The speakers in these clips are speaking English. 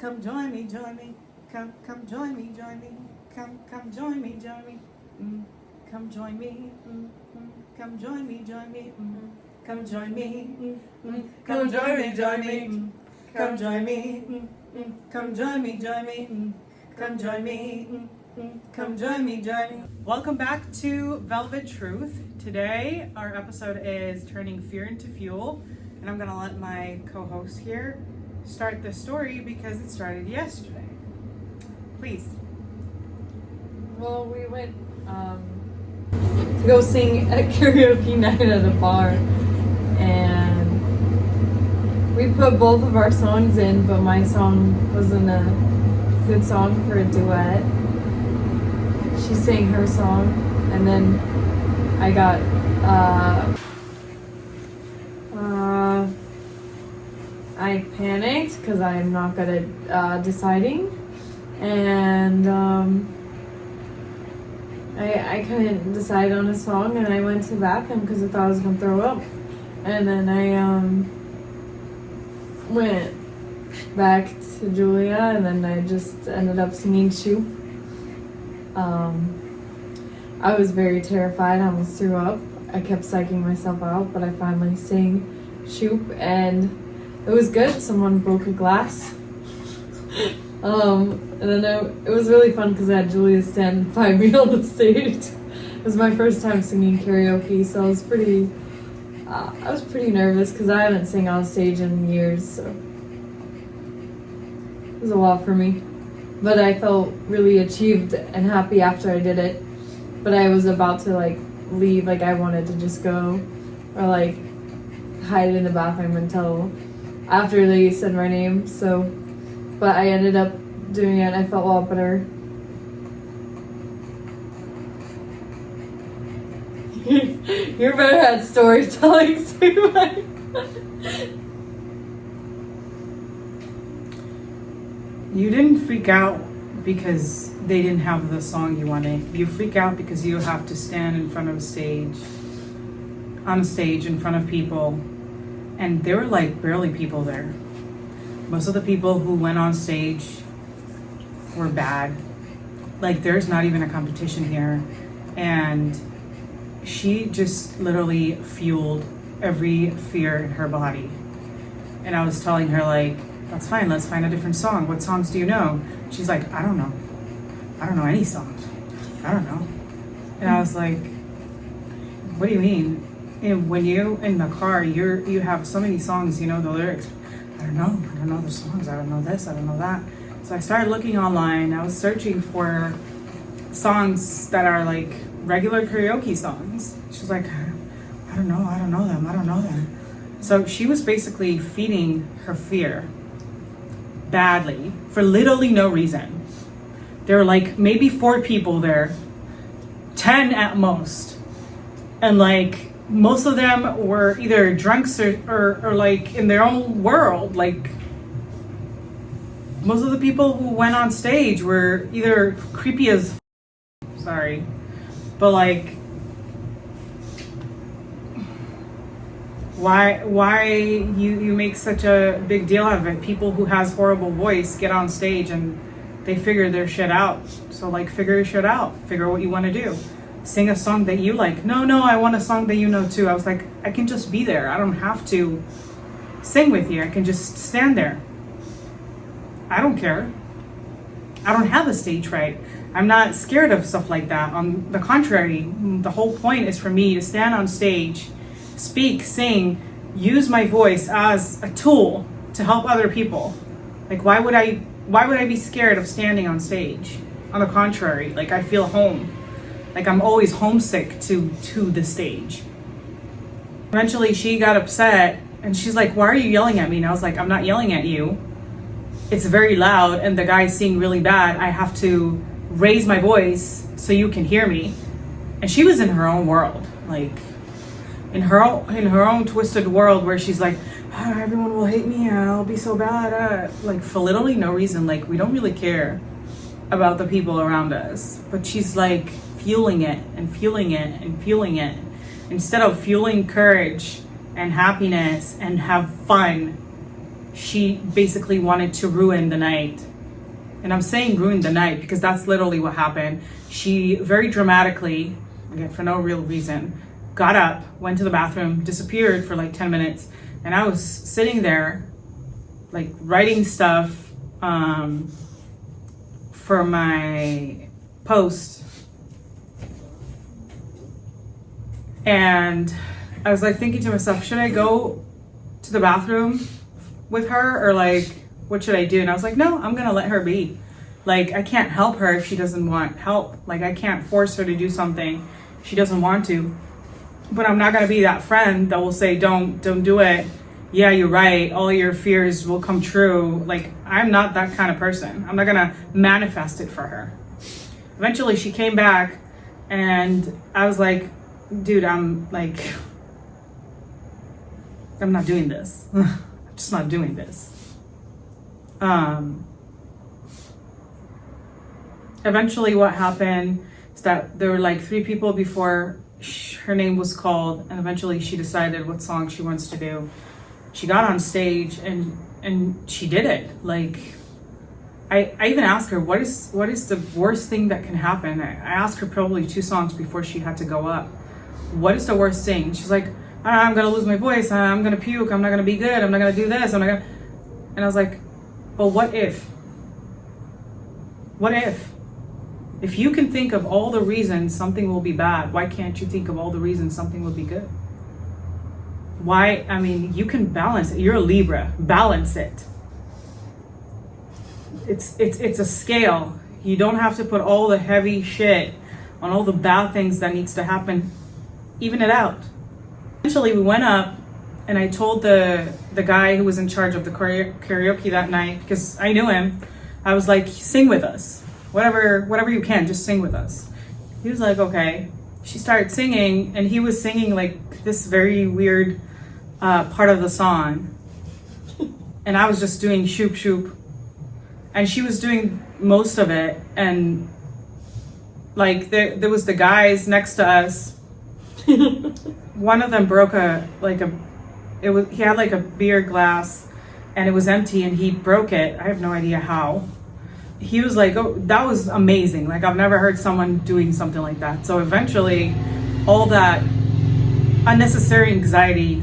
Come join me, join me. Come join me, join me. Come join me, join me. Come join me. Come join me, join me. Come join me. Come join me, join me. Come join me. Come join me, join me. Come join me. Come join me, join me. Welcome back to Velvet Truth. Today, our episode is Turning Fear into Fuel, and I'm gonna let my co-host here start the story because it started yesterday. Please. Well, we went to go sing at karaoke night at a bar, and we put both of our songs in, but my song wasn't a good song for a duet. She sang her song, and then I got I panicked because I'm not good at deciding, and I couldn't decide on a song, and I went to the bathroom because I thought I was gonna throw up, and then I went back to Julia, and then I just ended up singing Shoop. I was very terrified. I almost threw up. I kept psyching myself out, but I finally sang Shoop, and it was good. Someone broke a glass. And then it was really fun because I had Julia stand by me on the stage. It was my first time singing karaoke, so I was pretty nervous because I haven't sang on stage in years, so it was a lot for me. But I felt really achieved and happy after I did it. But I was about to leave, I wanted to just go or hide in the bathroom until after they said my name. So, but I ended up doing it and I felt a lot better. You're better at storytelling, too. You didn't freak out because they didn't have the song you wanted. You freak out because you have to stand in front of a stage, on a stage in front of people, and there were barely people there. Most of the people who went on stage were bad. There's not even a competition here. And she just literally fueled every fear in her body. And I was telling her that's fine, let's find a different song. What songs do you know? She's like, I don't know. I don't know any songs. I don't know. And I was like, what do you mean? And when you in the car, you have so many songs, you know the lyrics. I don't know the songs. I don't know this, I don't know that. So I started looking online. I was searching for songs that are regular karaoke songs. She's like, I don't know them. So she was basically feeding her fear badly for literally no reason. There were maybe 4 people there, 10 at most, and most of them were either drunks or in their own world. Most of the people who went on stage were either creepy as sorry, but why you make such a big deal out of it? People who has horrible voice get on stage and they figure their shit out. So figure your shit out. Figure what you want to do. Sing a song that you like. No, I want a song that you know too. I was like, I can just be there. I don't have to sing with you. I can just stand there. I don't care. I don't have a stage fright. I'm not scared of stuff like that. On the contrary, the whole point is for me to stand on stage, speak, sing, use my voice as a tool to help other people. Why would I be scared of standing on stage? On the contrary, I feel home. I'm always homesick to the stage. Eventually she got upset and she's like, why are you yelling at me? And I was like, I'm not yelling at you. It's very loud and the guy's singing really bad. I have to raise my voice so you can hear me. And she was in her own world, in her own twisted world where she's like, everyone will hate me, I'll be so bad, for literally no reason. We don't really care about the people around us, but she's fueling it and fueling it and fueling it instead of fueling courage and happiness and have fun she basically wanted to ruin the night. And I'm saying ruin the night because that's literally what happened. She very dramatically, again, for no real reason, got up, went to the bathroom, disappeared for like 10 minutes. And I was sitting there, like writing stuff for my post. And I was like thinking to myself, should I go to the bathroom with her, or like, what should I do? And I was like, no, I'm gonna let her be. Like, I can't help her if she doesn't want help. Like, I can't force her to do something she doesn't want to. But I'm not gonna be that friend that will say, don't do it. Yeah, you're right. All your fears will come true. Like, I'm not that kind of person. I'm not gonna manifest it for her. Eventually she came back and I was like, dude, I'm not doing this. I'm just not doing this. Eventually what happened is that there were like 3 people before her name was called, and eventually she decided what song she wants to do. She got on stage and she did it. Like, I even asked her, what is the worst thing that can happen? I asked her probably 2 songs before she had to go up. What is the worst thing? And she's like, I'm gonna lose my voice, I'm gonna puke, I'm not gonna be good, I'm not gonna do this, I'm not gonna. And I was like, but what if? What if? If you can think of all the reasons something will be bad, why can't you think of all the reasons something will be good? Why? I mean, you can balance it. You're a Libra. Balance it. It's a scale. You don't have to put all the heavy shit on all the bad things that needs to happen. Even it out. Eventually, we went up, and I told the guy who was in charge of the karaoke that night, because I knew him. I was like, sing with us. Whatever you can, just sing with us. He was like, okay. She started singing, and he was singing like this very weird part of the song. And I was just doing shoop shoop. And she was doing most of it. And like there was the guys next to us. One of them broke he had like a beer glass and it was empty and he broke it. I have no idea how. He was like, oh, that was amazing. Like, I've never heard someone doing something like that. So eventually, all that unnecessary anxiety,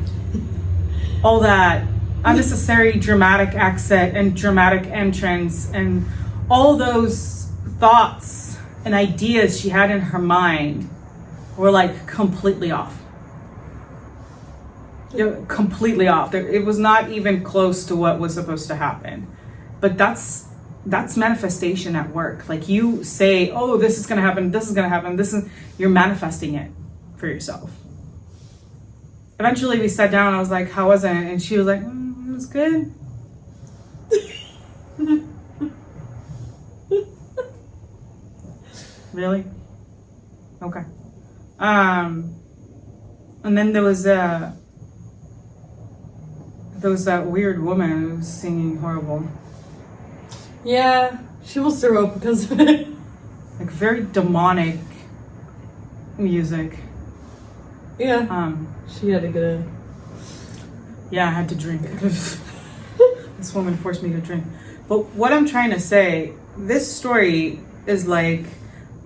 all that unnecessary dramatic exit and dramatic entrance, and all those thoughts and ideas she had in her mind were like completely off. Completely off. It was not even close to what was supposed to happen. But that's manifestation at work. Like, you say, oh, this is gonna happen, this is gonna happen, you're manifesting it for yourself. Eventually we sat down, I was like, how was it? And she was like, it was good. Really? Okay. And then there was that weird woman who was singing horrible. Yeah, she will throw up because of it. Like, very demonic music. Yeah. She had to get a... Yeah, I had to drink. This woman forced me to drink. But what I'm trying to say, this story is like,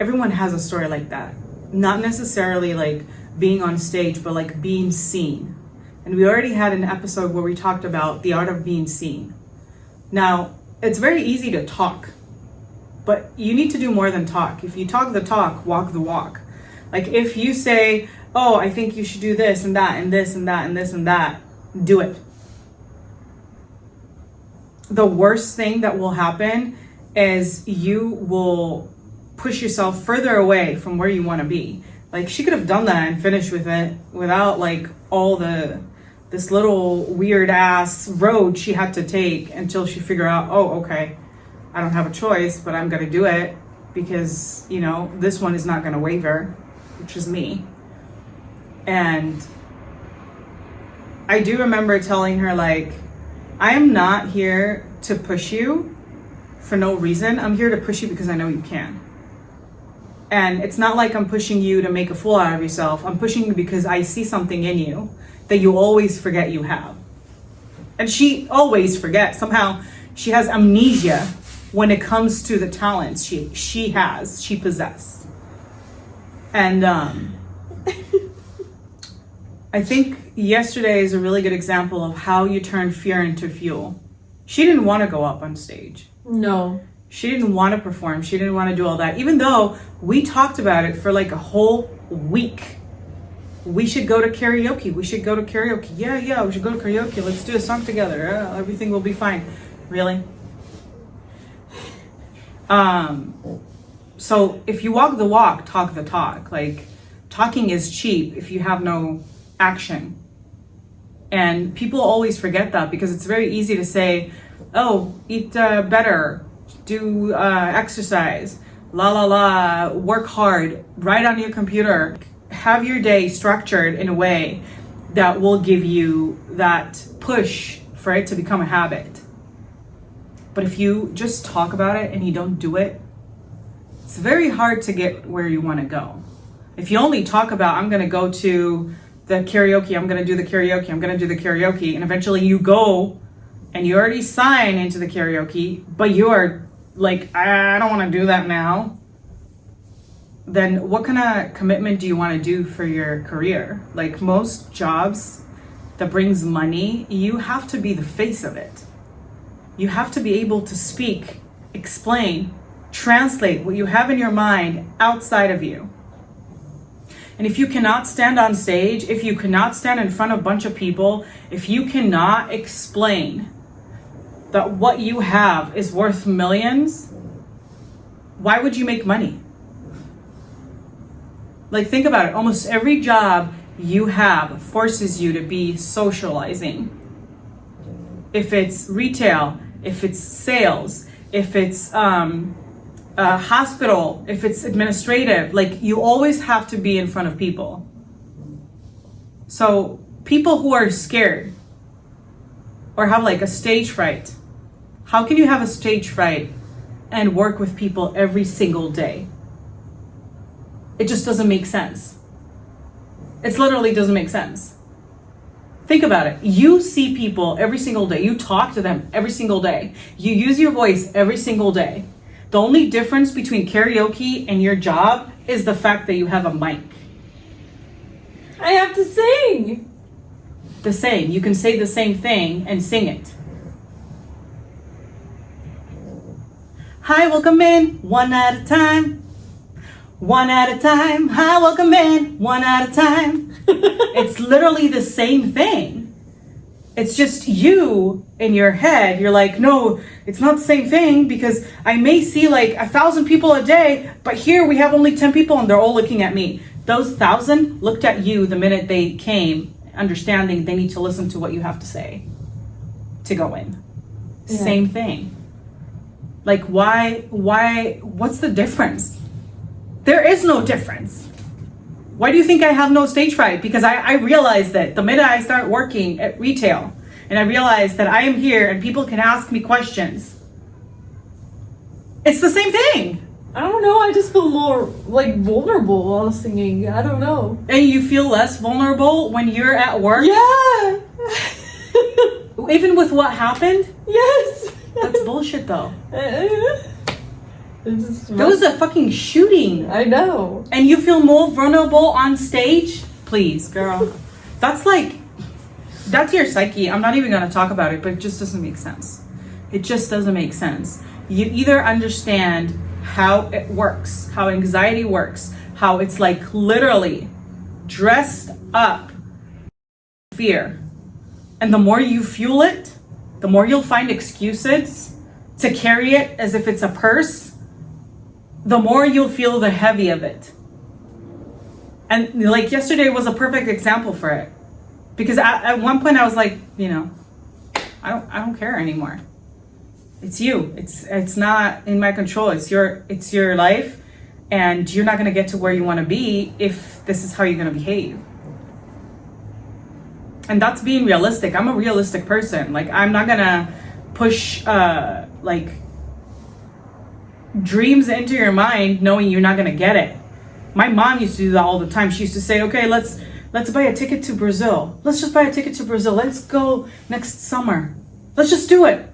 everyone has a story like that. Not necessarily like being on stage, but like being seen. And we already had an episode where we talked about the art of being seen. Now, it's very easy to talk, but you need to do more than talk. If you talk the talk, walk the walk. Like, if you say, oh, I think you should do this and that and this and that and this and that, do it. The worst thing that will happen is you will push yourself further away from where you want to be. Like, she could have done that and finished with it without like all this little weird ass road she had to take until she figured out, oh, okay, I don't have a choice, but I'm gonna do it because, you know, this one is not gonna waver, which is me. And I do remember telling her, like, I am not here to push you for no reason. I'm here to push you because I know you can. And it's not like I'm pushing you to make a fool out of yourself. I'm pushing you because I see something in you that you always forget you have. And she always forgets. Somehow she has amnesia when it comes to the talents she possesses. And I think yesterday is a really good example of how you turn fear into fuel. She didn't want to go up on stage. No. She didn't want to perform. She didn't want to do all that. Even though we talked about it for like a whole week. We should go to karaoke. We should go to karaoke. Yeah, we should go to karaoke. Let's do a song together. Everything will be fine. Really? So if you walk the walk, talk the talk. Like, talking is cheap if you have no action. And people always forget that because it's very easy to say, oh, eat better, do exercise, work hard, write on your computer. Have your day structured in a way that will give you that push for it to become a habit. But if you just talk about it and you don't do it, it's very hard to get where you want to go. If you only talk about, I'm going to go to the karaoke, I'm going to do the karaoke, I'm going to do the karaoke, and eventually you go and you already sign into the karaoke, but you are like, I don't want to do that now, then what kind of commitment do you want to do for your career? Like most jobs that brings money, you have to be the face of it. You have to be able to speak, explain, translate what you have in your mind outside of you. And if you cannot stand on stage, if you cannot stand in front of a bunch of people, if you cannot explain that what you have is worth millions, why would you make money? Like, think about it. Almost every job you have forces you to be socializing. If it's retail, if it's sales, if it's hospital, if it's administrative, like you always have to be in front of people. So people who are scared or have like a stage fright, how can you have a stage fright and work with people every single day? It just doesn't make sense. It literally doesn't make sense. Think about it. You see people every single day. You talk to them every single day. You use your voice every single day. The only difference between karaoke and your job is the fact that you have a mic. I have to sing. The same. You can say the same thing and sing it. Hi, welcome in, one at a time. One at a time. Hi, welcome in, one at a time. It's literally the same thing. It's just you in your head. You're like, no, it's not the same thing because I may see like 1,000 people a day, but here we have only 10 people and they're all looking at me. Those 1,000 looked at you the minute they came, understanding they need to listen to what you have to say to go in. Yeah. Same thing. Like, why, what's the difference? There is no difference. Why do you think I have no stage fright? Because I realized that the minute I start working at retail and I realized that I am here and people can ask me questions, it's the same thing. I don't know. I just feel more like vulnerable while singing. I don't know. And you feel less vulnerable when you're at work? Yeah. Even with what happened? Yes. That's bullshit though. There was a fucking shooting. I know. And you feel more vulnerable on stage? Please, girl. That's your psyche. I'm not even going to talk about it, but it just doesn't make sense. It just doesn't make sense. You either understand how it works, how anxiety works, how it's like literally dressed up fear. And the more you fuel it, the more you'll find excuses to carry it as if it's a purse, the more you'll feel the heavy of it. And like yesterday was a perfect example for it. Because at one point I was like, you know, I don't care anymore. It's you. It's not in my control. It's your life, and you're not gonna get to where you wanna be if this is how you're gonna behave. And that's being realistic. I'm a realistic person. Like, I'm not gonna push like dreams into your mind knowing you're not gonna get it. My mom used to do that all the time. She used to say, okay, let's let's buy a ticket to Brazil. Let's just buy a ticket to Brazil. Let's go next summer. Let's just do it.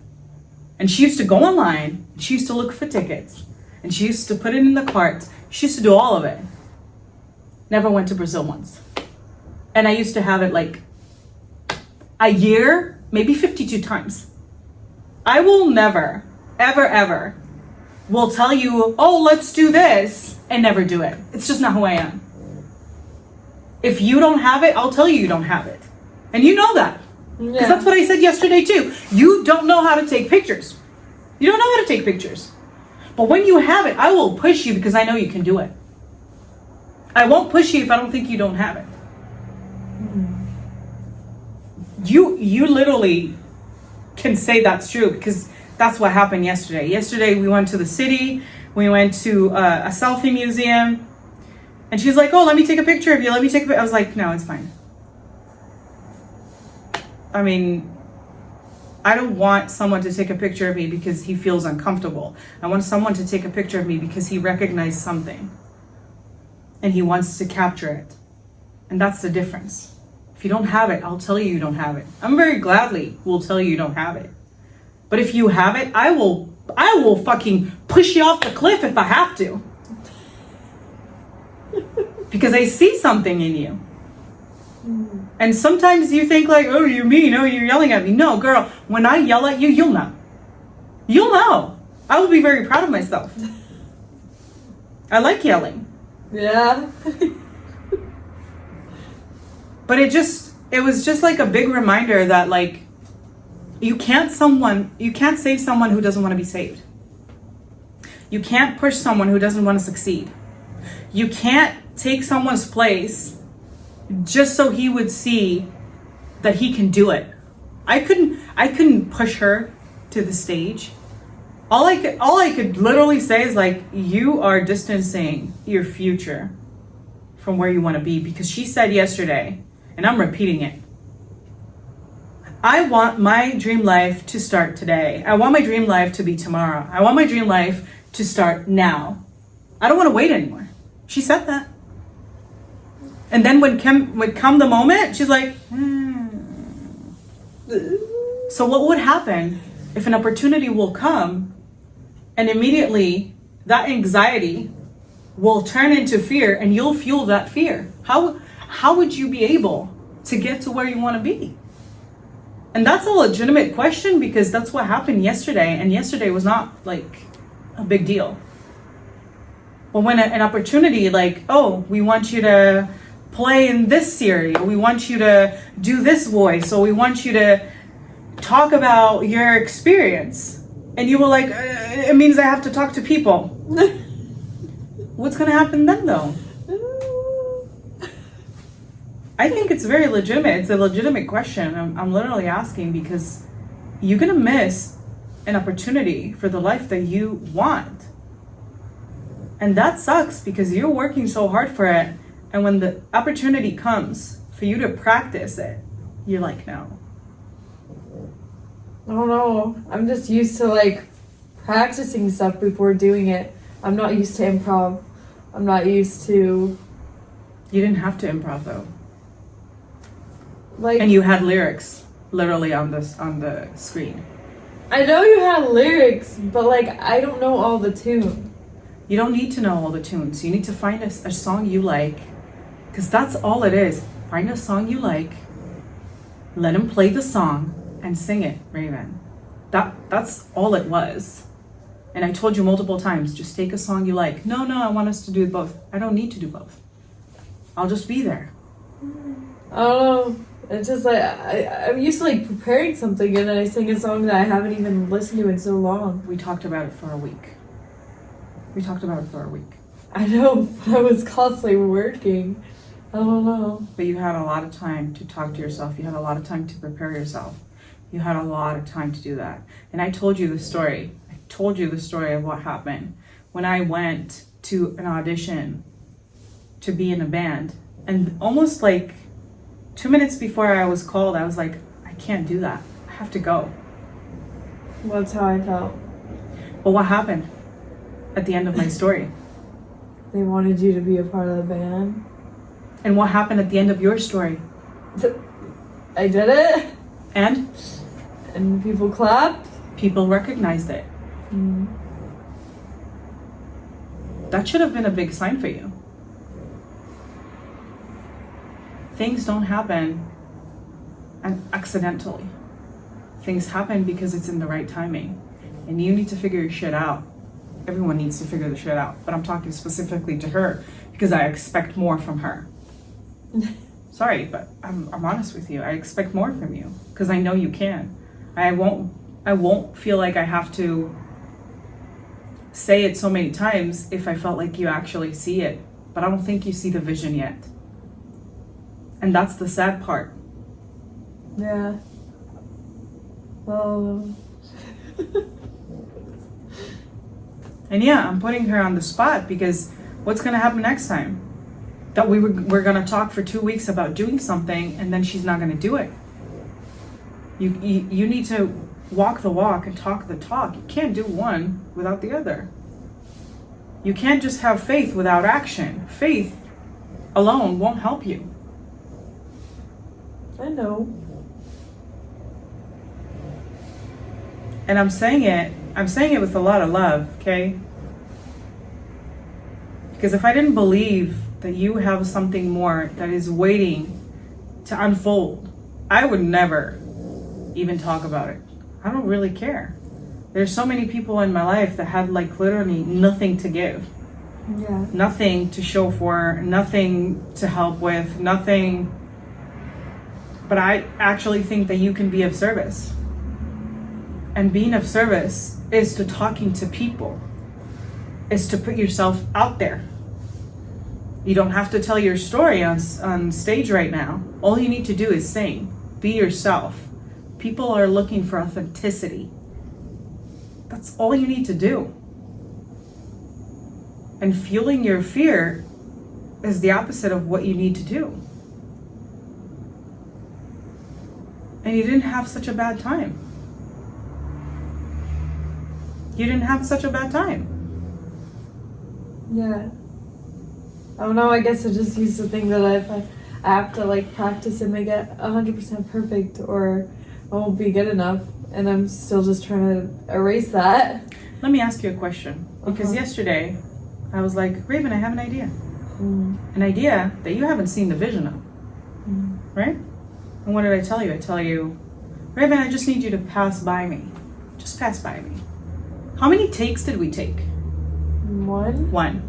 And she used to go online. She used to look for tickets. And she used to put it in the cart. She used to do all of it. Never went to Brazil once. And I used to have it like a year, maybe 52 times. I will never, ever, ever will tell you, oh, let's do this, and never do it. It's just not who I am. If you don't have it, I'll tell you don't have it. And you know that. Because that's what I said yesterday too. You don't know how to take pictures. You don't know how to take pictures. But when you have it, I will push you because I know you can do it. I won't push you if I don't think you don't have it. You literally can say that's true because that's what happened yesterday. Yesterday we went to the city. We went to a selfie museum. And she's like, oh, let me take a picture of you. Let me take a picture. I was like, no, it's fine. I mean, I don't want someone to take a picture of me because he feels uncomfortable. I want someone to take a picture of me because he recognized something. And he wants to capture it. And that's the difference. If you don't have it, I'll tell you you don't have it. I'm very gladly will tell you you don't have it. But if you have it, I will fucking push you off the cliff if I have to. Because I see something in you. And sometimes you think like, oh, you're mean, oh, you're yelling at me. No, girl, when I yell at you, you'll know. You'll know. I will be very proud of myself. I like yelling. Yeah. But it was just like a big reminder that like, you can't save someone who doesn't want to be saved. You can't push someone who doesn't want to succeed. You can't take someone's place just so he would see that he can do it. I couldn't push her to the stage. All I could literally say is like, you are distancing your future from where you want to be, because she said yesterday, and I'm repeating it, I want my dream life to start today. I want my dream life to be tomorrow. I want my dream life to start now. I don't want to wait anymore. She said that. And then when come the moment, she's like, So what would happen if an opportunity will come and immediately that anxiety will turn into fear and you'll fuel that fear? How would you be able to get to where you want to be? And that's a legitimate question, because that's what happened yesterday. And yesterday was not like a big deal. But when an opportunity like, oh, we want you to play in this series, or we want you to do this voice, or we want you to talk about your experience. And you were like, it means I have to talk to people. What's going to happen then though? I think it's very legitimate. It's a legitimate question. I'm literally asking because you're going to miss an opportunity for the life that you want. And that sucks because you're working so hard for it. And when the opportunity comes for you to practice it, you're like, no. I don't know. I'm just used to like practicing stuff before doing it. I'm not used to improv. I'm not used to... You didn't have to improv though. Like, and you had lyrics literally on the screen. I know you had lyrics, but like I don't know all the tune. You don't need to know all the tunes. You need to find a song you like, because that's all it is. Find a song you like, let him play the song, and sing it, Raven. That's all it was. And I told you multiple times, just take a song you like. No, I want us to do both. I don't need to do both. I'll just be there. I don't know. It's just like I'm used to like preparing something and then I sing a song that I haven't even listened to in so long. We talked about it for a week. I know, but I was constantly working. I don't know. But you had a lot of time to talk to yourself. You had a lot of time to prepare yourself. You had a lot of time to do that. And I told you the story. Of what happened when I went to an audition to be in a band. And almost like 2 minutes before I was called, I was like, I can't do that. I have to go. That's how I felt. But what happened at the end of my story? They wanted you to be a part of the band. And what happened at the end of your story? I did it. And And people clapped. people recognized it. That should have been a big sign for you. Things don't happen accidentally. Things happen because it's in the right timing. And you need to figure your shit out. Everyone needs to figure the shit out. But I'm talking specifically to her because I expect more from her. Sorry, but I'm honest with you. I expect more from you because I know you can. I won't feel like I have to say it so many times if I felt like you actually see it. But I don't think you see the vision yet. And that's the sad part. Yeah. Well. And yeah, I'm putting her on the spot because what's gonna happen next time? That we're gonna talk for 2 weeks about doing something and then she's not gonna do it. You need to walk the walk and talk the talk. You can't do one without the other. You can't just have faith without action. Faith alone won't help you. I know. And I'm saying it with a lot of love, okay? Because if I didn't believe that you have something more that is waiting to unfold, I would never even talk about it. I don't really care. There's so many people in my life that had like literally nothing to give. Yeah. Nothing to show for, nothing to help with, nothing. But I actually think that you can be of service. And being of service is to talking to people, is to put yourself out there. You don't have to tell your story on stage right now. All you need to do is sing, be yourself. People are looking for authenticity. That's all you need to do. And fueling your fear is the opposite of what you need to do. And you didn't have such a bad time. You didn't have such a bad time. Yeah. I don't know, I guess I just used to think that if I have to like practice and make it 100% perfect or I won't be good enough, and I'm still just trying to erase that. Let me ask you a question. Because yesterday I was like, Raven, I have an idea. An idea that you haven't seen the vision of. Right? And what did I tell you? I tell you, Raven, I just need you to pass by me. Just pass by me. How many takes did we take? One.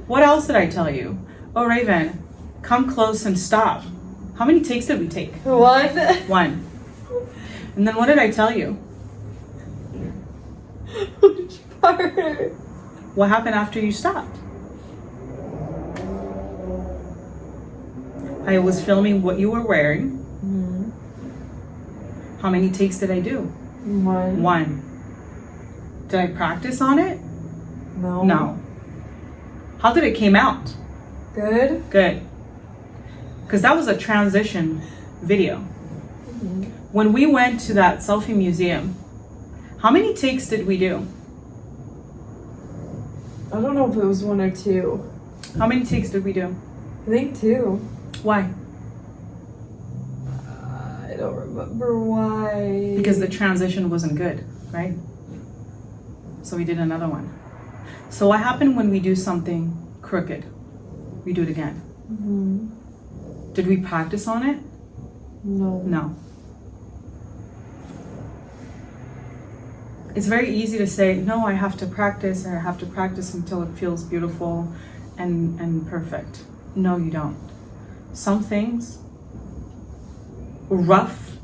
What else did I tell you? Oh, Raven, come close and stop. How many takes did we take? One. And then what did I tell you? Which part? What happened after you stopped? I was filming what you were wearing. How many takes did I do? One. Did I practice on it? No. How did it came out? Good. Because that was a transition video. When we went to that selfie museum, how many takes did we do? I don't know if it was 1 or 2. How many takes did we do? I think 2. Why? I don't remember why. Because the transition wasn't good, right? So we did another one. So what happened when we do something crooked? We do it again. Did we practice on it? No. It's very easy to say, no, I have to practice, or I have to practice until it feels beautiful and perfect. No, you don't. Some things, rough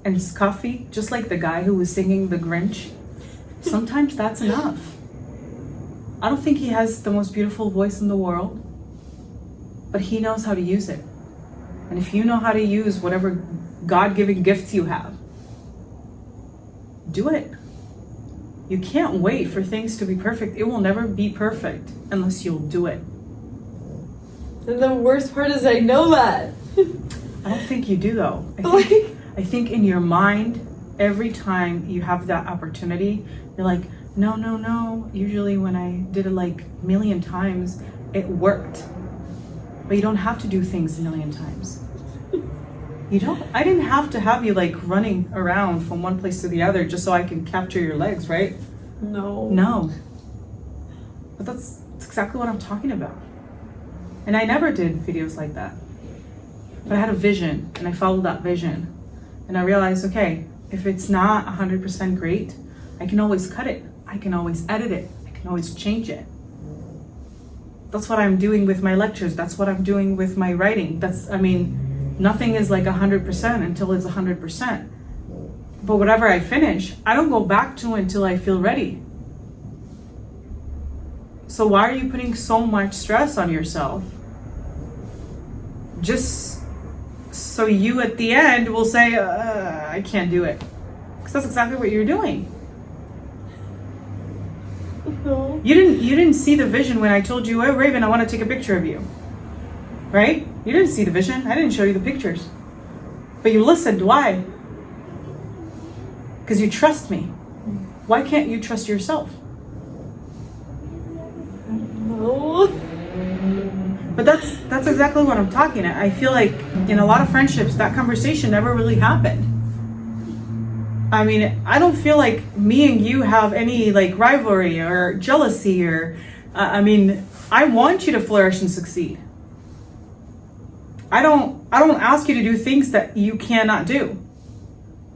and scuffy, just like the guy who was singing The Grinch, sometimes that's enough. I don't think he has the most beautiful voice in the world, but he knows how to use it. And if you know how to use whatever God-given gifts you have, do it. You can't wait for things to be perfect. It will never be perfect unless you'll do it. And the worst part is I know that. I don't think you do though. I think in your mind, every time you have that opportunity, you're like, no. Usually when I did it like a million times, it worked. but you don't have to do things a million times. You don't. I didn't have to have you like running around from one place to the other just so I can capture your legs, right? No. No. But that's exactly what I'm talking about. And I never did videos like that. But I had a vision, and I followed that vision. And I realized, okay, if it's not 100% great, I can always cut it. I can always edit it. I can always change it. That's what I'm doing with my lectures. That's what I'm doing with my writing. Nothing is like 100% until it's 100%. But whatever I finish, I don't go back to until I feel ready. So why are you putting so much stress on yourself? Just so you at the end will say, I can't do it. Because that's exactly what you're doing. No. You didn't see the vision when I told you, oh, Raven, I want to take a picture of you. Right? You didn't see the vision. I didn't show you the pictures. But you listened. Why? Because you trust me. Why can't you trust yourself? No. But that's exactly what I'm talking about. I feel like in a lot of friendships, that conversation never really happened. I mean, I don't feel like me and you have any like rivalry or jealousy or, I want you to flourish and succeed. I don't ask you to do things that you cannot do.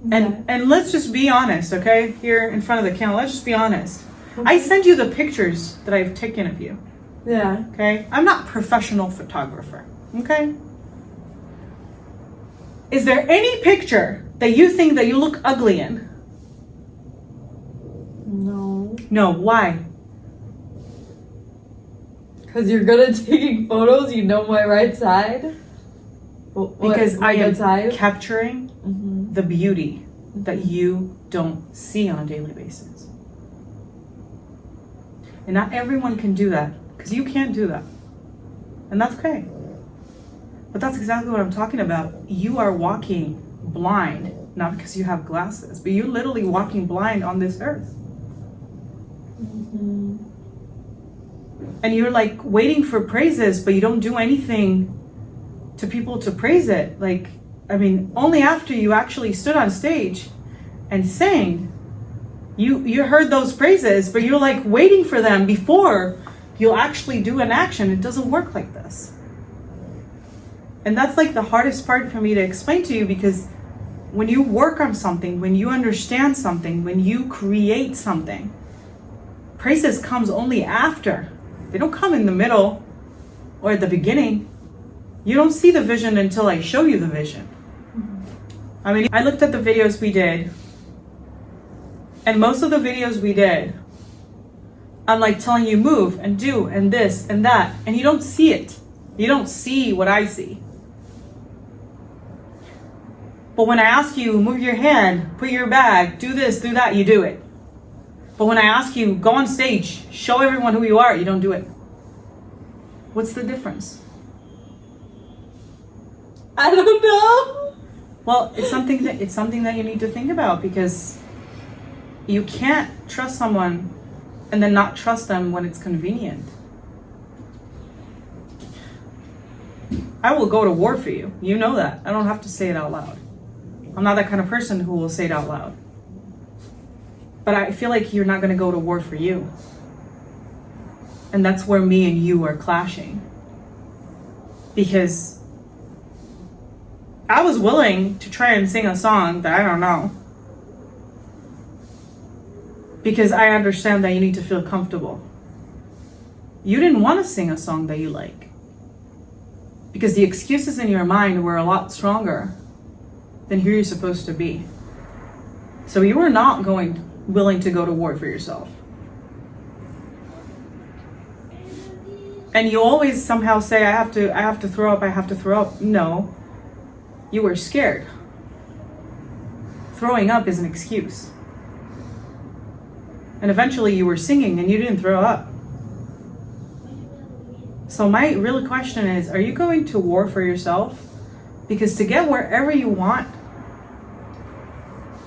Okay. And let's just be honest, okay? Here in front of the camera, let's just be honest. I send you the pictures that I've taken of you. Yeah. Okay? I'm not a professional photographer. Okay? Is there any picture that you think that you look ugly in? No. No. Why? Because you're good at taking photos, you know my right side. Because I am good side? capturing Mm-hmm. the beauty that you don't see on a daily basis. And not everyone can do that, because you can't do that. And that's okay. But that's exactly what I'm talking about. You are walking blind, not because you have glasses, but you're literally walking blind on this earth. Mm-hmm. And you're like waiting for praises, but you don't do anything to people to praise it. Only after you actually stood on stage and sang, you heard those praises, but you're like waiting for them before you'll actually do an action. It doesn't work like this. And that's like the hardest part for me to explain to you, because when you work on something, when you understand something, when you create something, praises comes only after. They don't come in the middle or at the beginning. You don't see the vision until I show you the vision. I looked at the videos we did, and most of the videos we did, I'm like telling you move and do and this and that, and you don't see it. You don't see what I see. But when I ask you, move your hand, put your bag, do this, do that, you do it. But when I ask you, go on stage, show everyone who you are, you don't do it. What's the difference? I don't know. Well, it's something that you need to think about, because you can't trust someone and then not trust them when it's convenient. I will go to war for you. You know that. I don't have to say it out loud. I'm not that kind of person who will say it out loud. But I feel like you're not going to go to war for you. And that's where me and you are clashing. Because I was willing to try and sing a song that I don't know. Because I understand that you need to feel comfortable. You didn't want to sing a song that you like. Because the excuses in your mind were a lot stronger than who you're supposed to be. So you were not willing to go to war for yourself. And you always somehow say, I have to throw up. No, you were scared. Throwing up is an excuse. And eventually you were singing and you didn't throw up. So my real question is, are you going to war for yourself? Because to get wherever you want,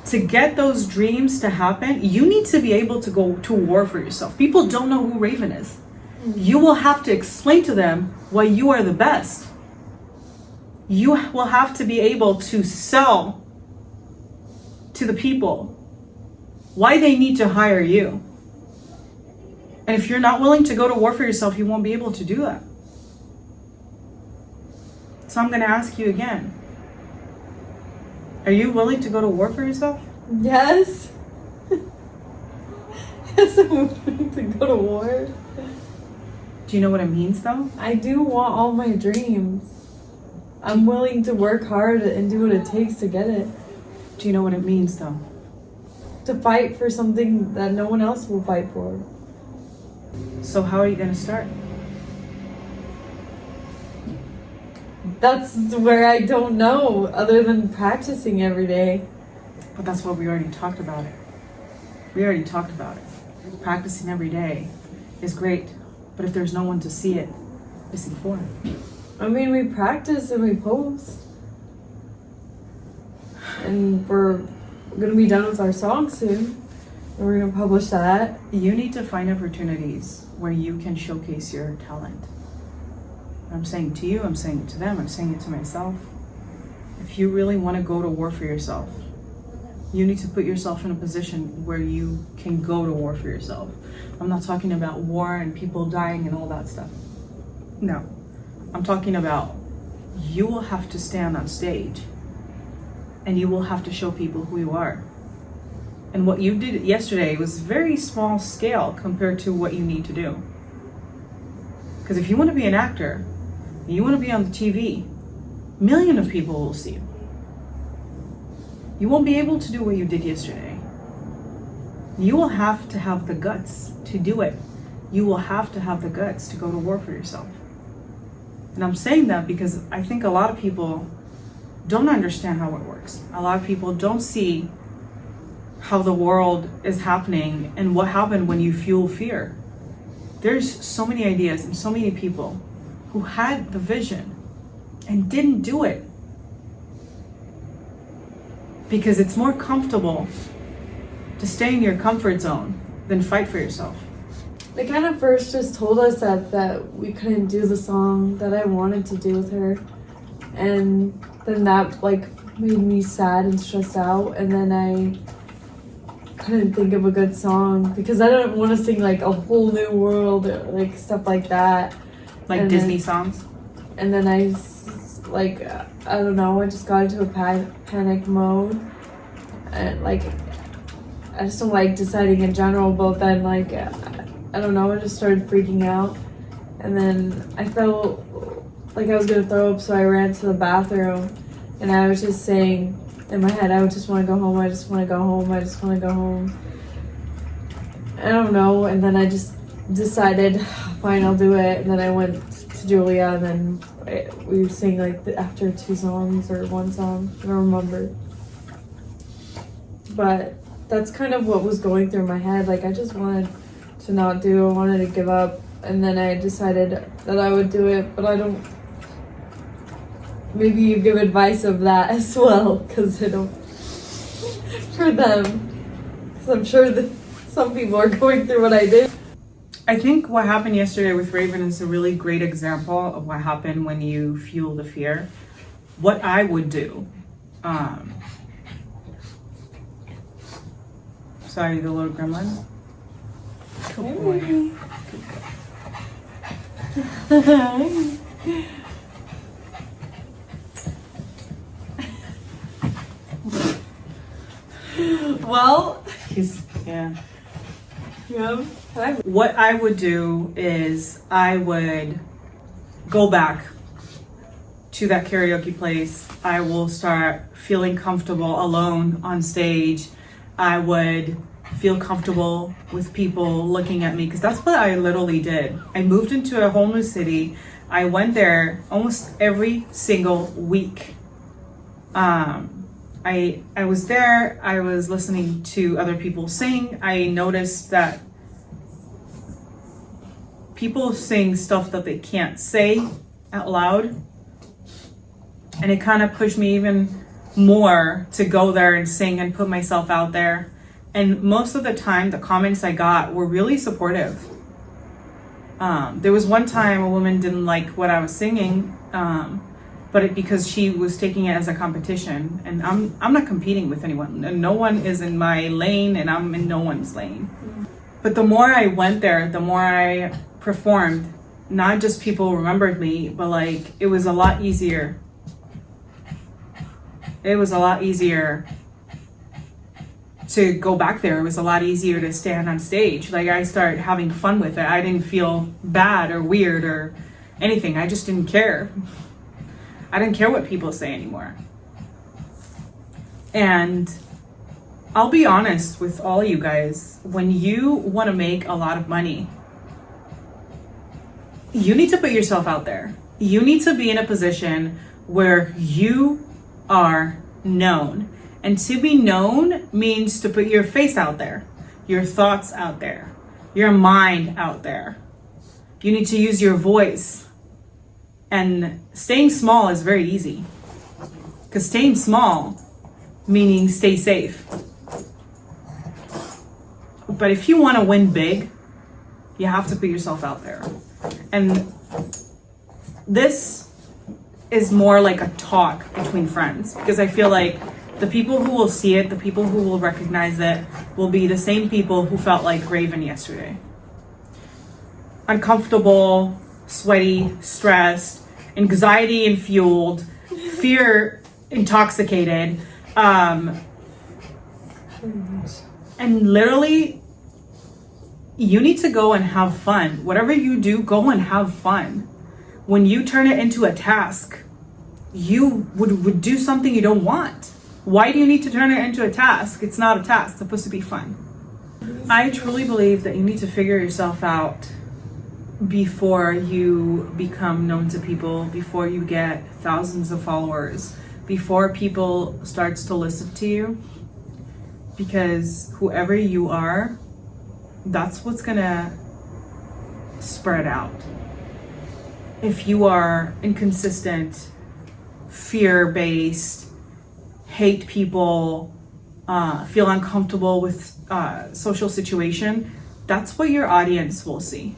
to get those dreams to happen, you need to be able to go to war for yourself. People don't know who Raven is. You will have to explain to them why you are the best. You will have to be able to sell to the people why they need to hire you. And if you're not willing to go to war for yourself, you won't be able to do that. So I'm going to ask you again. Are you willing to go to war for yourself? Yes. Yes, I'm willing to go to war. Do you know what it means though? I do want all my dreams. I'm willing to work hard and do what it takes to get it. Do you know what it means though? To fight for something that no one else will fight for. So how are you going to start? That's where I don't know, other than practicing every day. But that's what we already talked about it. We already talked about it. Practicing every day is great, but if there's no one to see it, it's important. I mean, we practice and we post. And we're gonna be done with our song soon. And we're gonna publish that. You need to find opportunities where you can showcase your talent. I'm saying to you, I'm saying it to them, I'm saying it to myself. If you really want to go to war for yourself, you need to put yourself in a position where you can go to war for yourself. I'm not talking about war and people dying and all that stuff. No. I'm talking about you will have to stand on stage and you will have to show people who you are. And what you did yesterday was very small scale compared to what you need to do. Because if you want to be an actor, you want to be on the TV, millions of people will see you. You won't be able to do what you did yesterday. You will have to have the guts to do it. You will have to have the guts to go to war for yourself. And I'm saying that because I think a lot of people don't understand how it works. A lot of people don't see how the world is happening and what happened when you fuel fear. There's so many ideas and so many people who had the vision and didn't do it because it's more comfortable to stay in your comfort zone than fight for yourself. They kind of first just told us that we couldn't do the song that I wanted to do with her. And then that like made me sad and stressed out. And then I couldn't think of a good song because I didn't want to sing like a whole new world or like stuff like that. Like and Disney then, songs? And then I don't know, I just got into a panic mode. And like, I just don't like deciding in general, but then like, I don't know, I just started freaking out. And then I felt like I was gonna throw up, so I ran to the bathroom and I was just saying in my head, I just wanna go home, I just wanna go home, I just wanna go home. I don't know, and then I just decided, fine, I'll do it. And then I went to Julia and then we sang like after 2 songs or 1 song, I don't remember. But that's kind of what was going through my head. Like I just wanted to not do, I wanted to give up. And then I decided that I would do it, but I don't, maybe you give advice of that as well, because I don't, for them, because I'm sure that some people are going through what I did. I think what happened yesterday with Raven is a really great example of what happened when you fuel the fear. What I would do, sorry, the little gremlin. Good boy. Well, Yeah. Yeah. What I would do is I would go back to that karaoke place. I will start feeling comfortable alone on stage. I would feel comfortable with people looking at me because that's what I literally did. I moved into a whole new city. I went there almost every single week. I was there, I was listening to other people sing. I noticed that people sing stuff that they can't say out loud. And it kind of pushed me even more to go there and sing and put myself out there. And most of the time, the comments I got were really supportive. There was one time a woman didn't like what I was singing, but because she was taking it as a competition, and I'm not competing with anyone, and no one is in my lane, and I'm in no one's lane. But the more I went there, the more I performed, not just people remembered me, but like it was a lot easier. It was a lot easier to go back there. It was a lot easier to stand on stage. Like I started having fun with it. I didn't feel bad or weird or anything. I just didn't care. I didn't care what people say anymore. And I'll be honest with all you guys, when you want to make a lot of money, you need to put yourself out there. You need to be in a position where you are known. And to be known means to put your face out there, your thoughts out there, your mind out there. You need to use your voice. And staying small is very easy. Because staying small, meaning stay safe. But if you want to win big, you have to put yourself out there. And this is more like a talk between friends, because I feel like the people who will see it, the people who will recognize it, will be the same people who felt like Raven yesterday. Uncomfortable, sweaty, stressed, anxiety infueled, fear intoxicated, and literally you need to go and have fun. Whatever you do, go and have fun. When you turn it into a task, you would do something you don't want. Why do you need to turn it into a task? It's not a task, it's supposed to be fun. I truly believe that you need to figure yourself out before you become known to people, before you get thousands of followers, before people starts to listen to you. Because whoever you are, that's what's gonna spread out. If you are inconsistent, fear-based, hate people, feel uncomfortable with social situation, that's what your audience will see.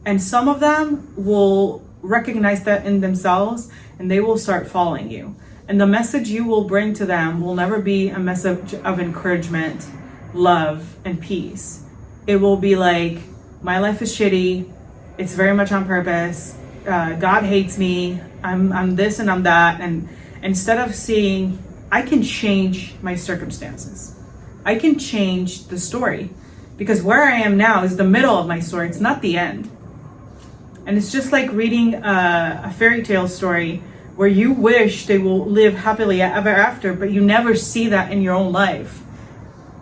And some of them will recognize that in themselves and they will start following you. And the message you will bring to them will never be a message of encouragement, love, and peace. It will be like, my life is shitty, it's very much on purpose, God hates me, I'm this and I'm that. And instead of seeing, I can change my circumstances. I can change the story. Because where I am now is the middle of my story, it's not the end. And it's just like reading a fairy tale story where you wish they will live happily ever after, but you never see that in your own life.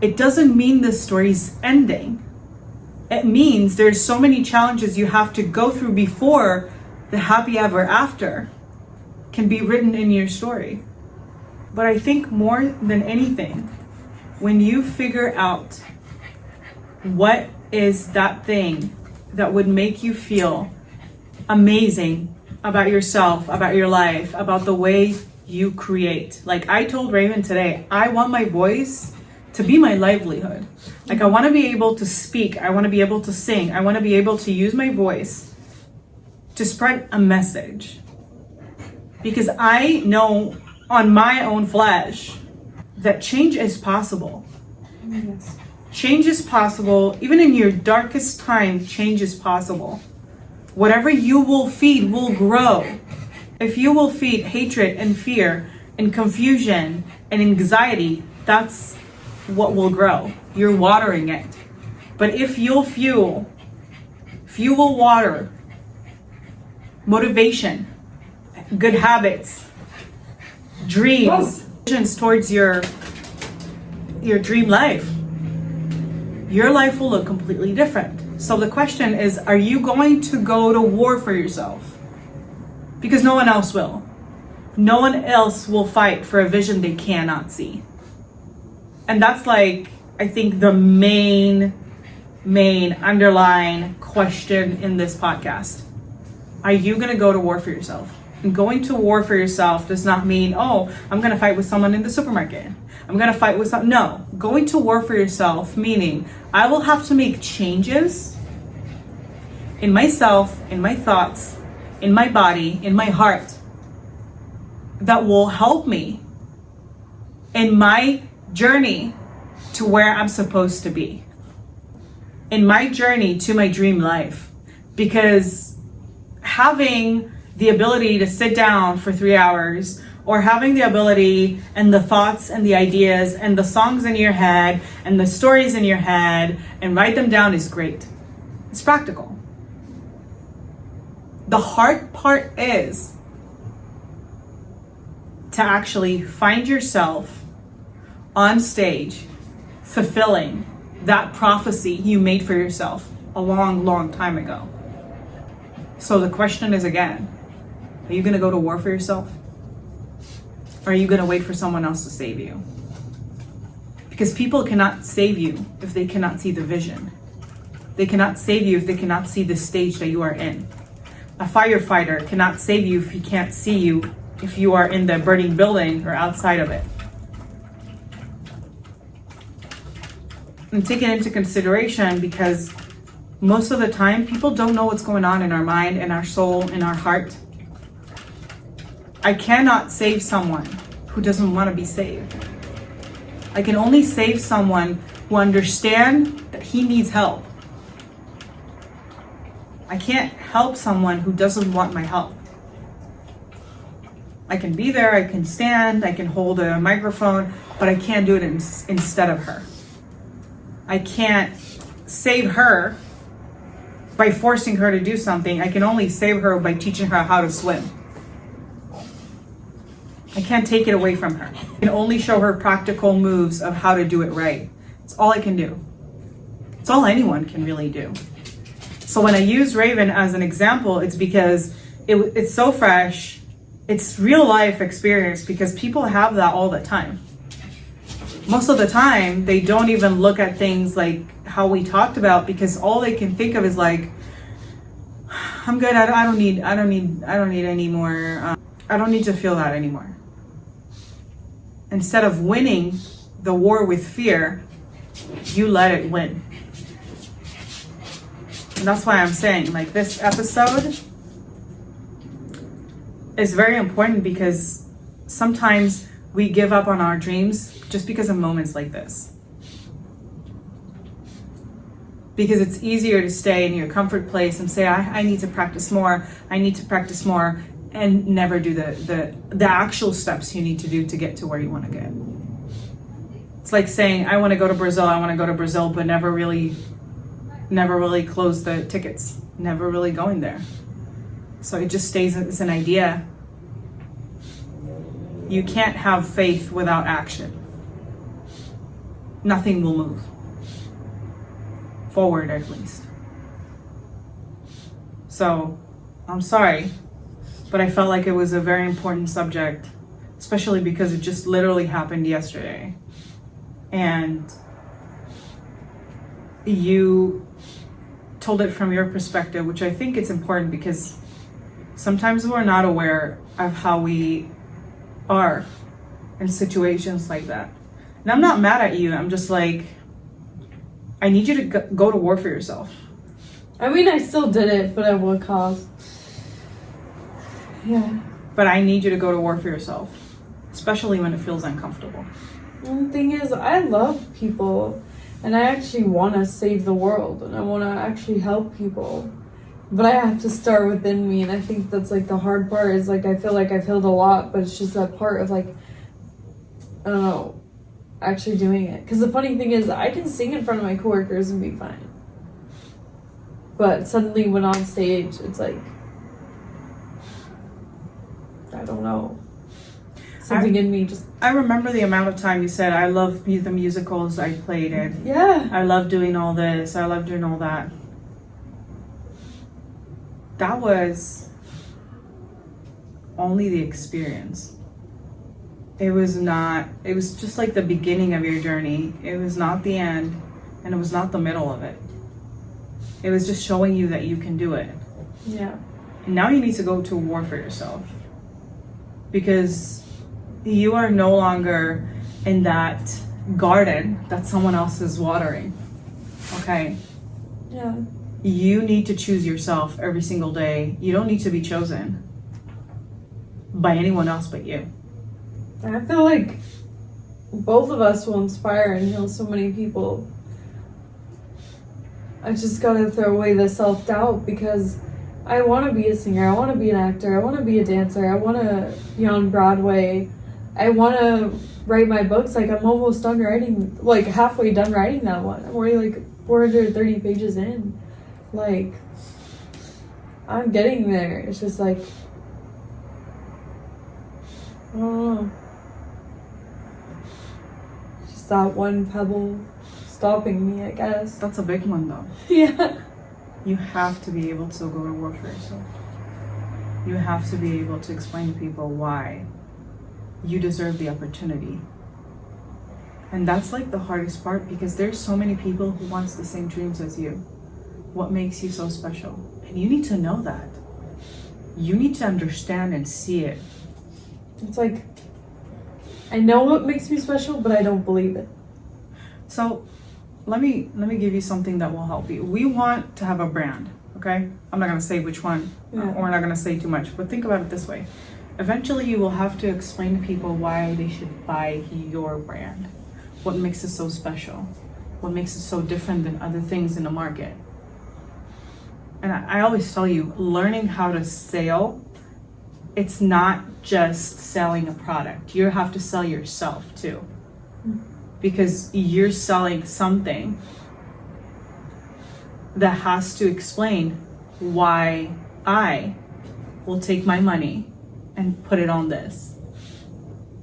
It doesn't mean the story's ending. It means there's so many challenges you have to go through before the happy ever after can be written in your story. But I think more than anything, when you figure out what is that thing that would make you feel amazing about yourself, about your life, about the way you create. Like I told Raven today, I want my voice to be my livelihood. Like I want to be able to speak, I want to be able to sing, I want to be able to use my voice to spread a message. Because I know on my own flesh that change is possible. Yes. Change is possible. Even in your darkest time, change is possible. Whatever you will feed will grow. If you will feed hatred and fear and confusion and anxiety, that's what will grow. You're watering it. But if you'll fuel water, motivation, good habits, dreams, visions towards your dream life, your life will look completely different. So the question is, are you going to go to war for yourself? Because no one else will. No one else will fight for a vision they cannot see. And that's like, I think the main underlying question in this podcast. Are you going to go to war for yourself? And going to war for yourself does not mean, oh, I'm going to fight with someone in the supermarket. I'm going to fight with some. No, going to war for yourself, meaning I will have to make changes in myself, in my thoughts, in my body, in my heart, that will help me in my journey to where I'm supposed to be, in my journey to my dream life. Because having the ability to sit down for 3 hours, or having the ability and the thoughts and the ideas and the songs in your head and the stories in your head and write them down is great. It's practical. The hard part is to actually find yourself on stage fulfilling that prophecy you made for yourself a long, long time ago. So the question is again, are you going to go to war for yourself? Or are you going to wait for someone else to save you? Because people cannot save you if they cannot see the vision. They cannot save you if they cannot see the stage that you are in. A firefighter cannot save you if he can't see you if you are in the burning building or outside of it. And take it into consideration because most of the time people don't know what's going on in our mind, in our soul, in our heart. I cannot save someone who doesn't want to be saved. I can only save someone who understands that he needs help. I can't help someone who doesn't want my help. I can be there, I can stand, I can hold a microphone, but I can't do it instead of her. I can't save her by forcing her to do something. I can only save her by teaching her how to swim. I can't take it away from her. I can only show her practical moves of how to do it right. It's all I can do. It's all anyone can really do. So when I use Raven as an example, it's because it's so fresh. It's real life experience because people have that all the time. Most of the time, they don't even look at things like how we talked about because all they can think of is like, I'm good. I don't need any more. I don't need to feel that anymore. Instead of winning the war with fear, you let it win. And that's why I'm saying, like, this episode is very important because sometimes we give up on our dreams just because of moments like this. Because it's easier to stay in your comfort place and say, I need to practice more, and never do the actual steps you need to do to get to where you want to get. It's like saying, I want to go to Brazil, but never really close the tickets, never really going there. So it just stays as an idea. You can't have faith without action. Nothing will move. Forward, at least. So, I'm sorry, but I felt like it was a very important subject, especially because it just literally happened yesterday. And you told it from your perspective, which I think it's important because sometimes we're not aware of how we are in situations like that. And I'm not mad at you. I'm just like, I need you to go to war for yourself. I mean, I still did it, but at what cost? Yeah. But I need you to go to war for yourself, especially when it feels uncomfortable. And the thing is, I love people, and I actually want to save the world, and I want to actually help people. But I have to start within me, and I think that's like the hard part is like I feel like I've healed a lot, but it's just that part of like, I don't know, actually doing it. Because the funny thing is, I can sing in front of my coworkers and be fine. But suddenly when on stage, it's like, I don't know. Something in me just... I remember the amount of time you said, I love the musicals I played in. Yeah. I love doing all this. I love doing all that. That was only the experience. It was just like the beginning of your journey. It was not the end, and it was not the middle of it. It was just showing you that you can do it. Yeah. And now you need to go to war for yourself. Because you are no longer in that garden that someone else is watering. Okay? Yeah. You need to choose yourself every single day. You don't need to be chosen by anyone else but you. I feel like both of us will inspire and heal so many people. I just gotta throw away the self-doubt because I want to be a singer, I want to be an actor, I want to be a dancer, I want to be on Broadway, I want to write my books. Like, I'm almost done writing, like halfway done writing that one. I'm already like 430 pages in. Like, I'm getting there. It's just like, I don't know. Just that one pebble stopping me, I guess. That's a big one though. Yeah. You have to be able to go to work for yourself. You have to be able to explain to people why you deserve the opportunity. And that's like the hardest part, because there's so many people who wants the same dreams as you. What makes you so special? And you need to know that. You need to understand and see it. It's like, I know what makes me special, but I don't believe it. So let me give you something that will help you. We want to have a brand, okay? I'm not gonna say which one, or we're not gonna say too much, but think about it this way. Eventually you will have to explain to people why they should buy your brand. What makes it so special? What makes it so different than other things in the market? And I always tell you, learning how to sell, it's not just selling a product. You have to sell yourself too. Because you're selling something that has to explain why I will take my money and put it on this.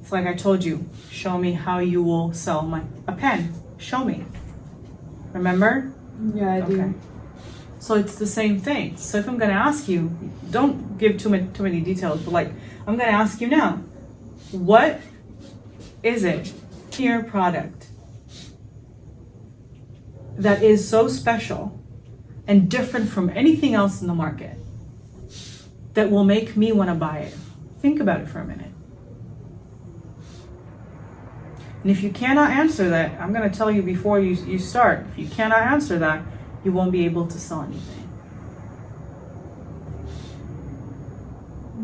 It's like I told you, show me how you will sell a pen. Show me. Remember? Yeah, I do. Okay. So it's the same thing. So if I'm gonna ask you, don't give too many details, but like, I'm gonna ask you now, what is it in your product that is so special and different from anything else in the market that will make me wanna buy it? Think about it for a minute. And if you cannot answer that, I'm gonna tell you before you start, if you cannot answer that, you won't be able to sell anything.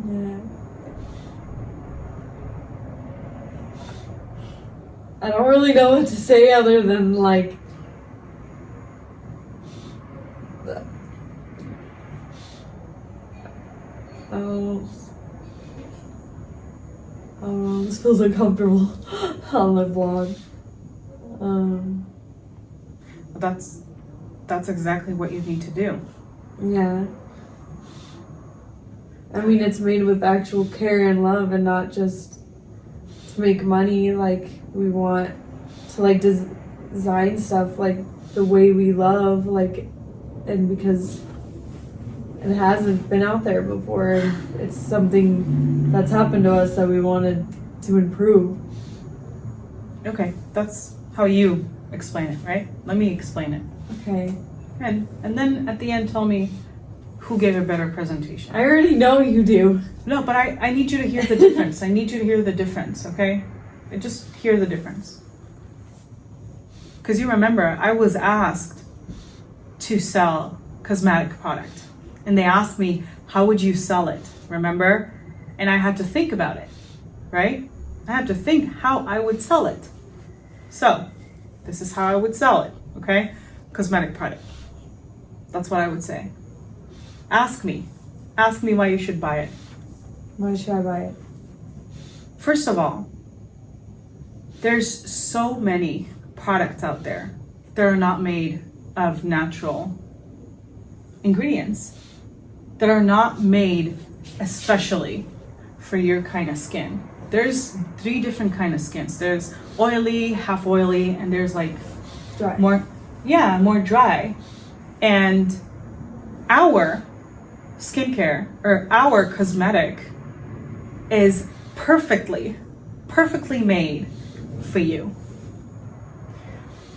Yeah. I don't really know what to say other than like, this feels uncomfortable on the vlog. That's exactly what you need to do. Yeah. I mean, it's made with actual care and love and not just to make money. Like, we want to like design stuff like the way we love, like, and because it hasn't been out there before, and it's something that's happened to us that we wanted to improve. Okay, that's how you explain it, right? Let me explain it. Okay. And then at the end, tell me who gave a better presentation. I already know you do. No, but I need you to hear the difference. I need you to hear the difference, okay? Just hear the difference. Because you remember, I was asked to sell cosmetic product. And they asked me, how would you sell it? Remember? And I had to think about it, right? I had to think how I would sell it. So, this is how I would sell it, okay? Cosmetic product. That's what I would say. Ask me why you should buy it. Why should I buy it? First of all, there's so many products out there that are not made of natural ingredients, that are not made especially for your kind of skin. There's 3 different kind of skins. There's oily, half oily, and there's like Dry. more dry. And our skincare or our cosmetic is perfectly made for you.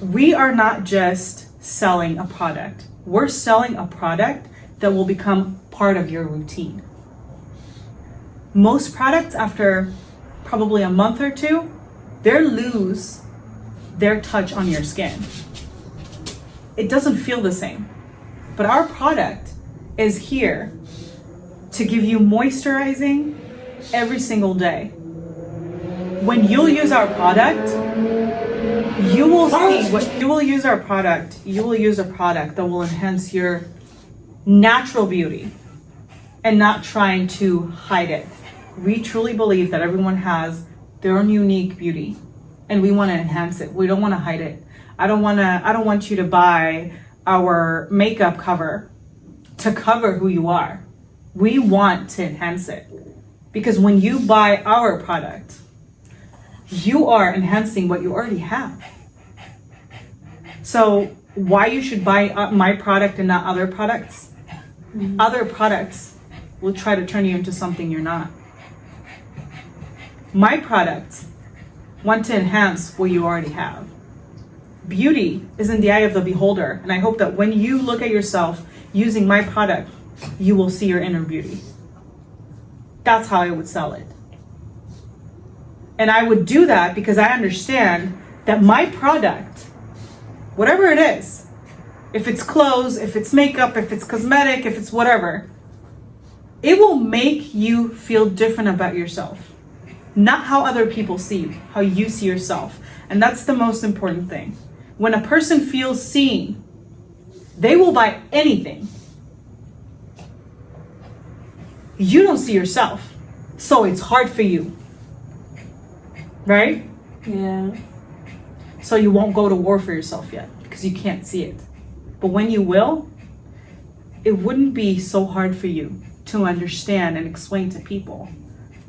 We are not just selling a product. We're selling a product that will become part of your routine. Most products, after probably a month or 2, they lose their touch on your skin. It doesn't feel the same. But our product is here to give you moisturizing every single day. When you'll use our product, you will see what you will use our product. You will use a product that will enhance your natural beauty and not trying to hide it. We truly believe that everyone has their own unique beauty and we want to enhance it. We don't want to hide it. I don't want you to buy our makeup cover to cover who you are. We want to enhance it. Because when you buy our product, you are enhancing what you already have. So why you should buy my product and not other products? Mm-hmm. Other products will try to turn you into something you're not. My products want to enhance what you already have. Beauty is in the eye of the beholder. And I hope that when you look at yourself using my product, you will see your inner beauty. That's how I would sell it. And I would do that because I understand that my product, whatever it is, if it's clothes, if it's makeup, if it's cosmetic, if it's whatever, it will make you feel different about yourself. Not how other people see you, how you see yourself. And that's the most important thing. When a person feels seen, they will buy anything. You don't see yourself, so it's hard for you. Right? Yeah. So you won't go to war for yourself yet because you can't see it. But when you will, it wouldn't be so hard for you to understand and explain to people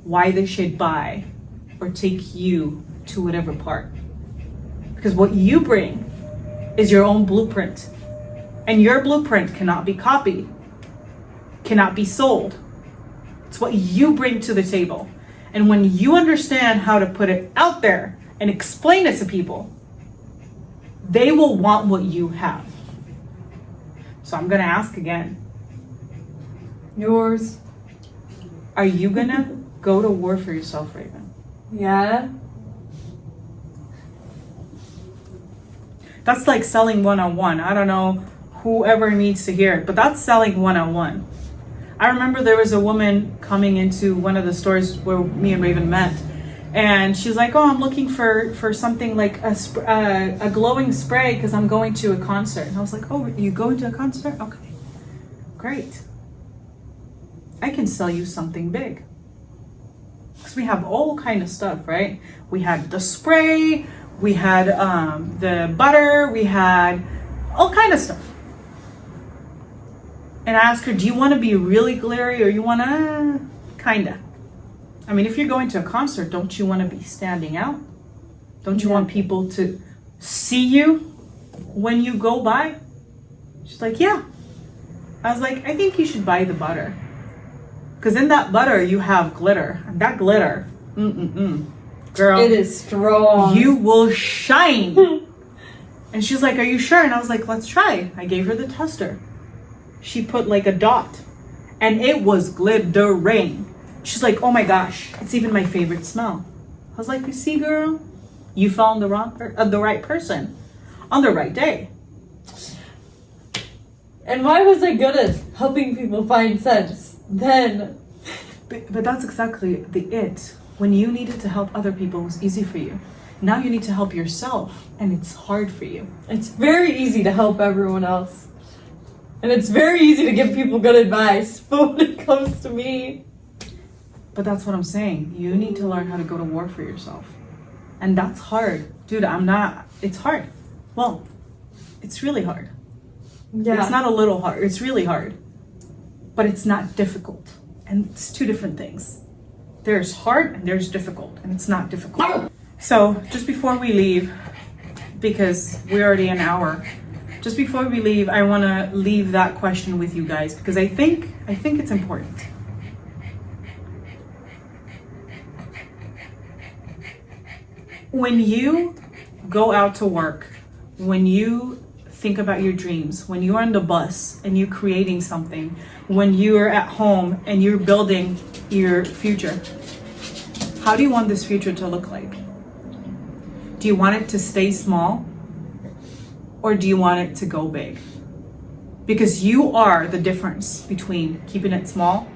why they should buy or take you to whatever part. Because what you bring is your own blueprint. And your blueprint cannot be copied, cannot be sold. It's what you bring to the table. And when you understand how to put it out there and explain it to people, they will want what you have. So I'm going to ask again. Yours. Are you going to go to war for yourself, Raven? Yeah. That's like selling one-on-one. I don't know whoever needs to hear it, but that's selling one-on-one. I remember there was a woman coming into one of the stores where me and Raven met, and she's like, "Oh, I'm looking for something like a glowing spray because I'm going to a concert." And I was like, "Oh, you going to a concert? Okay, great. I can sell you something big." Because we have all kind of stuff, right? We had the spray, we had the butter, we had all kind of stuff. And I asked her, do you want to be really glary or you want to kinda? I mean, if you're going to a concert, don't you want to be standing out? Don't you want people to see you when you go by? She's like, yeah. I was like, I think you should buy the butter. Because in that butter, you have glitter. And that glitter, girl. It is strong. You will shine. And she's like, are you sure? And I was like, let's try. I gave her the tester. She put like a dot. And it was glittering. She's like, oh my gosh, it's even my favorite smell. I was like, you see, girl? You found the right person on the right day. And why was I good at helping people find scents then? But that's exactly the it. When you needed to help other people, it was easy for you. Now you need to help yourself, and it's hard for you. It's very easy to help everyone else. And it's very easy to give people good advice. But when it comes to me... But that's what I'm saying. You need to learn how to go to war for yourself. And that's hard. Dude, it's hard. Well, it's really hard. Yeah. It's not a little hard. It's really hard. But it's not difficult. And it's two different things. There's hard and there's difficult. And it's not difficult. So just before we leave, because we're already an hour, just before we leave, I want to leave that question with you guys because I think it's important. When you go out to work, when you think about your dreams, when you're on the bus and you're creating something, when you're at home and you're building your future, how do you want this future to look like? Do you want it to stay small or do you want it to go big? Because you are the difference between keeping it small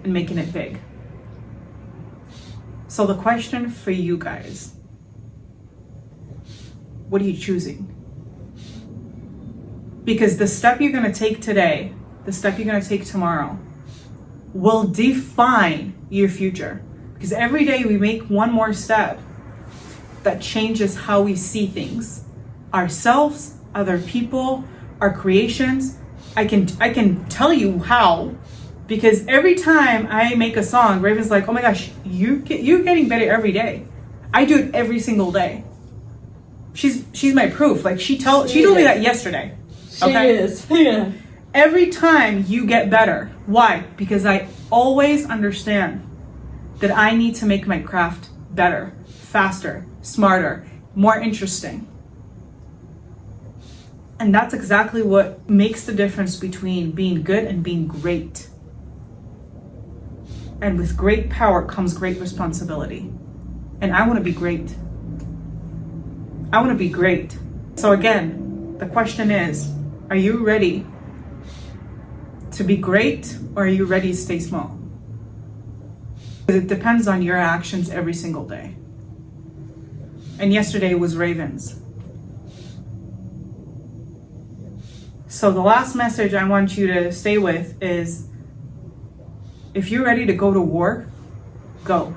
and making it big. So the question for you guys, what are you choosing? Because the step you're going to take today, the step you're going to take tomorrow, will define your future. Because every day we make one more step that changes how we see things. Ourselves, other people, our creations. I can tell you how, because every time I make a song, Raven's like, oh my gosh, you're getting better every day. I do it every single day. She's my proof. Like she told me that yesterday. She is. Yeah. Every time you get better. Why? Because I always understand that I need to make my craft better, faster, smarter, more interesting. And that's exactly what makes the difference between being good and being great. And with great power comes great responsibility. And I want to be great. I want to be great. So again, the question is, are you ready to be great, or are you ready to stay small? It depends on your actions every single day. And yesterday was Raven's. So the last message I want you to stay with is, if you're ready to go to war, go.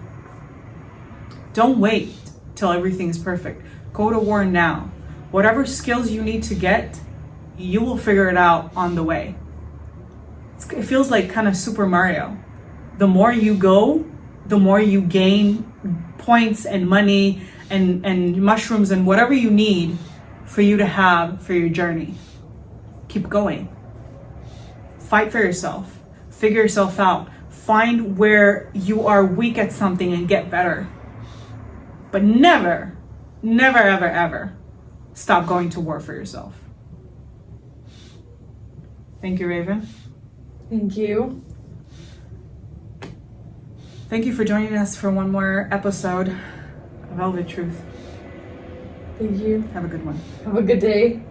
Don't wait till everything's perfect. Go to war now. Whatever skills you need to get, you will figure it out on the way. It feels like kind of Super Mario. The more you go, the more you gain points and money and mushrooms and whatever you need for you to have for your journey. Keep going. Fight for yourself. Figure yourself out. Find where you are weak at something and get better. But never, never, ever, ever stop going to war for yourself. Thank you, Raven. Thank you. Thank you for joining us for one more episode of Velvet Truth. Thank you. Have a good one. Have a good day.